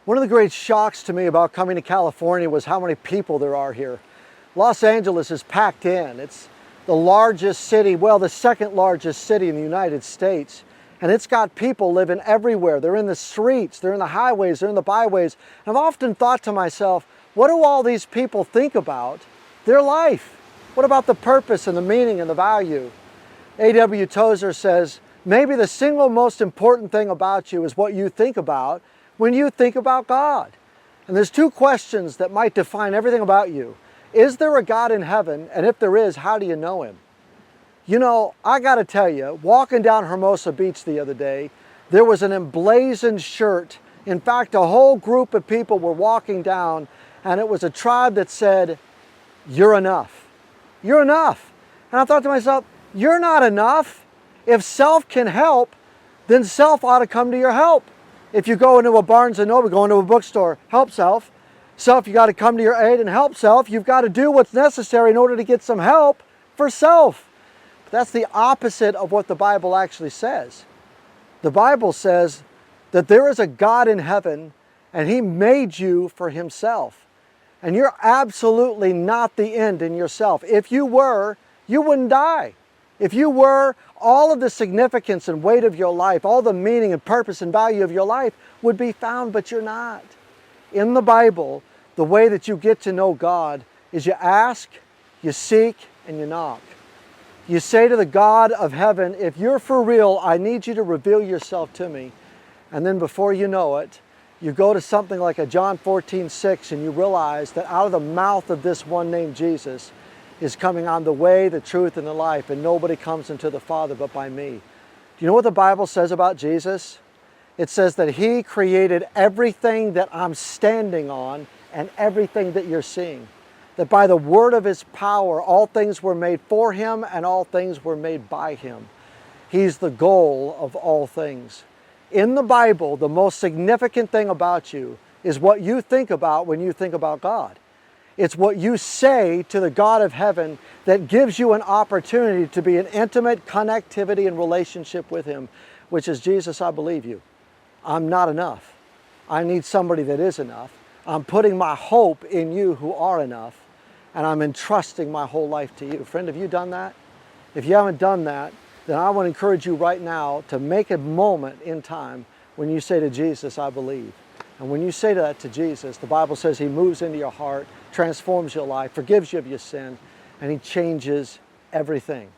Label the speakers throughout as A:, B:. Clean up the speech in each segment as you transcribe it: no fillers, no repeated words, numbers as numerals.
A: One of the great shocks to me about coming to California was how many people there are here. Los Angeles is packed in. It's the largest city, well, the second largest city in the United States. And it's got people living everywhere. They're in the streets, they're in the highways, they're in the byways. And I've often thought to myself, what do all these people think about their life? What about the purpose and the meaning and the value? A.W. Tozer says, maybe the single most important thing about you is what you think about when you think about God. And there's two questions that might define everything about you. Is there a God in heaven? And if there is, how do you know Him? You know, I got to tell you, walking down Hermosa Beach the other day, there was an emblazoned shirt. In fact, a whole group of people were walking down, and it was a tribe that said, "You're enough. You're enough." And I thought to myself, you're not enough. If self can help, then self ought to come to your help. If you go into a Barnes & Noble, go into a bookstore, help self. Self, you got to come to your aid and help self. You've got to do what's necessary in order to get some help for self. But that's the opposite of what the Bible actually says. The Bible says that there is a God in heaven and He made you for Himself. And you're absolutely not the end in yourself. If you were, you wouldn't die. If you were, all of the significance and weight of your life, all the meaning and purpose and value of your life would be found, but you're not. In the Bible, the way that you get to know God is you ask, you seek, and you knock. You say to the God of heaven, if you're for real, I need you to reveal yourself to me. And then before you know it, you go to something like a John 14:6 and you realize that out of the mouth of this one named Jesus is coming on the way, the truth, and the life, and nobody comes into the Father but by me. Do you know what the Bible says about Jesus? It says that He created everything that I'm standing on and everything that you're seeing. That by the word of His power, all things were made for Him and all things were made by Him. He's the goal of all things. In the Bible, the most significant thing about you is what you think about when you think about God. It's what you say to the God of heaven that gives you an opportunity to be in intimate connectivity and relationship with Him, which is, Jesus, I believe you. I'm not enough. I need somebody that is enough. I'm putting my hope in you who are enough, and I'm entrusting my whole life to you. Friend, have you done that? If you haven't done that, then I want to encourage you right now to make a moment in time when you say to Jesus, I believe. And when you say that to Jesus, the Bible says He moves into your heart, transforms your life, forgives you of your sin, and He changes everything.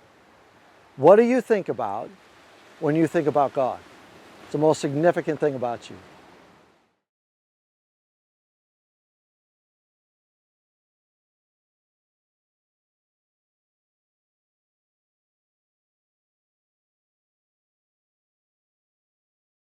A: What do you think about when you think about God? It's the most significant thing about you.